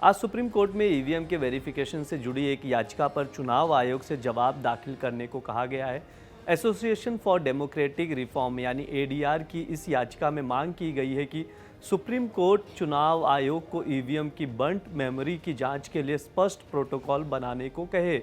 आज supreme court में EVM के वेरिफिकेशन से जुड़ी एक याचिका पर चुनाव आयोग से जवाब दाखिल करने को कहा गया है। एसोसिएशन फॉर डेमोक्रेटिक रिफॉर्म यानी एडीआर की इस याचिका में मांग की गई है कि सुप्रीम कोर्ट चुनाव आयोग को ईवीएम की बंट मेमोरी की जांच के लिए स्पष्ट प्रोटोकॉल बनाने को कहे।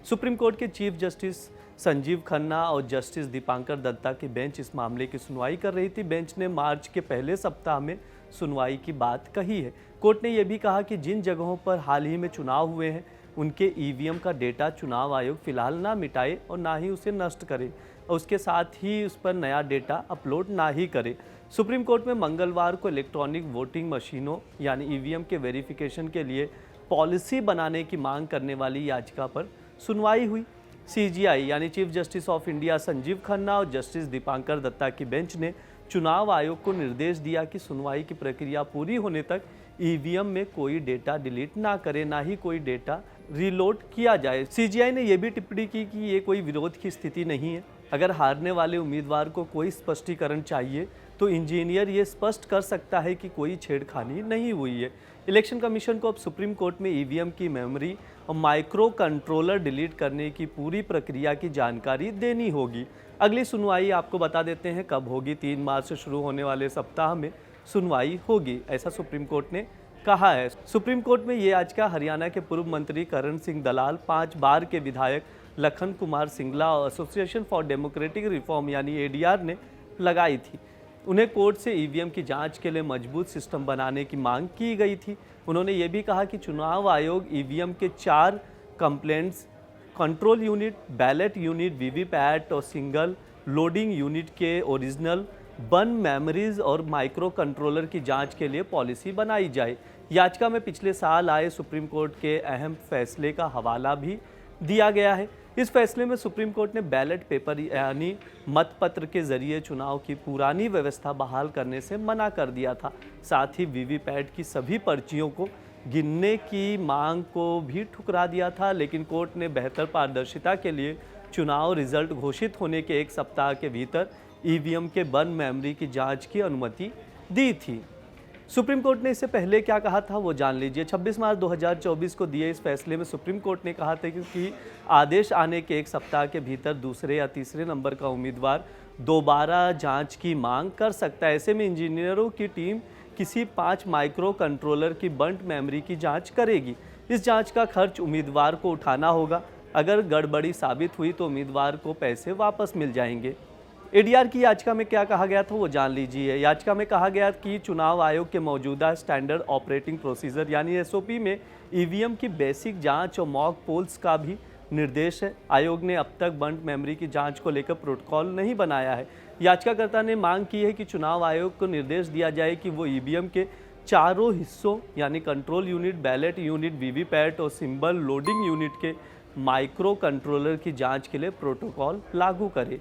सुप्रीम कोर्ट के चीफ जस्टिस संजीव खन्ना और जस्टिस दीपांकर दत्ता की बेंच इस मामले की सुनवाई कर रही थी। बेंच ने मार्च के पहले सप्ताह में सुनवाई की बात कही है। कोर्ट ने यह भी कहा कि जिन जगहों पर हाल ही में चुनाव हुए हैं उनके ईवीएम का डेटा चुनाव आयोग फिलहाल ना मिटाए और ना ही उसे नष्ट करे और उसके साथ ही उस पर नया डेटा अपलोड ना ही करे। सुप्रीम कोर्ट में मंगलवार को इलेक्ट्रॉनिक वोटिंग मशीनों यानी ईवीएम के वेरिफिकेशन के लिए पॉलिसी बनाने की मांग करने वाली याचिका पर सुनवाई हुई। सीजीआई यानी chief justice of India Sanjeev Khanna और जस्टिस दीपांकर दत्ता की बेंच ने चुनाव आयोग को निर्देश दिया कि सुनवाई की प्रक्रिया पूरी होने तक ईवीएम में कोई डेटा डिलीट ना करे, ना ही कोई डेटा रीलोड किया जाए। सीजीआई ने यह भी टिप्पणी की कि ये कोई विरोध की स्थिति नहीं है। अगर हारने वाले उम्मीदवार को कोई स्पष्टीकरण चाहिए तो इंजीनियर ये स्पष्ट कर सकता है कि कोई छेड़खानी नहीं हुई है। इलेक्शन कमीशन को अब सुप्रीम कोर्ट में ईवीएम की मेमोरी और माइक्रो कंट्रोलर डिलीट करने की पूरी प्रक्रिया की जानकारी देनी होगी। अगली सुनवाई आपको बता देते हैं कब होगी। 3 मार्च से शुरू होने वाले सप्ताह में सुनवाई होगी, ऐसा सुप्रीम कोर्ट ने कहा है। सुप्रीम कोर्ट में ये याचिका हरियाणा के पूर्व मंत्री करण सिंह दलाल, 5 बार के विधायक लखन कुमार सिंगला और एसोसिएशन फॉर डेमोक्रेटिक रिफॉर्म यानी एडीआर ने लगाई थी। उन्हें कोर्ट से ईवीएम की जांच के लिए मजबूत सिस्टम बनाने की मांग की गई थी। उन्होंने ये भी कहा कि चुनाव आयोग ईवीएम के 4 complaints control unit, ballot unit, VVPAT और सिंगल लोडिंग यूनिट के ओरिजिनल बन मेमोरीज और माइक्रो कंट्रोलर की जांच के लिए पॉलिसी बनाई जाए। याचिका में पिछले साल आए सुप्रीम कोर्ट के अहम फैसले का हवाला भी दिया गया है। इस फैसले में सुप्रीम कोर्ट ने बैलेट पेपर यानी मतपत्र के जरिए चुनाव की पुरानी व्यवस्था बहाल करने से मना कर दिया था। साथ ही वीवीपैट की सभी पर्चियों को गिनने की मांग को भी ठुकरा दिया था, लेकिन कोर्ट ने बेहतर पारदर्शिता के लिए चुनाव रिजल्ट घोषित होने के 1 सप्ताह के भीतर ईवीएम के बन मेमोरी की जांच की अनुमति दी थी। सुप्रीम कोर्ट ने इससे पहले क्या कहा था वो जान लीजिए। 26 मार्च 2024 को दिए इस फैसले में सुप्रीम कोर्ट ने कहा था कि आदेश आने के 1 सप्ताह के भीतर दूसरे या तीसरे नंबर का उम्मीदवार दोबारा जांच की मांग कर सकता है। ऐसे में इंजीनियरों की टीम किसी 5 माइक्रो कंट्रोलर की बंट मेमोरी की जांच करेगी। इस जांच का खर्च उम्मीदवार को उठाना होगा। अगर गड़बड़ी साबित हुई तो उम्मीदवार को पैसे वापस मिल जाएंगे। एडीआर की याचिका में क्या कहा गया था वो जान लीजिए। याचिका में कहा गया कि चुनाव आयोग के मौजूदा स्टैंडर्ड ऑपरेटिंग प्रोसीजर यानी एसओपी में ईवीएम की बेसिक जांच और मॉक पोल्स का भी निर्देश है। आयोग ने अब तक बंट मेमोरी की जांच को लेकर प्रोटोकॉल नहीं बनाया है। याचिकाकर्ता ने मांग की है कि चुनाव आयोग को निर्देश दिया जाए कि वो ईवीएम के चारों हिस्सों यानी control unit, ballot unit, VVPAT और सिंबल लोडिंग यूनिट के माइक्रो कंट्रोलर की जाँच के लिए प्रोटोकॉल लागू करे।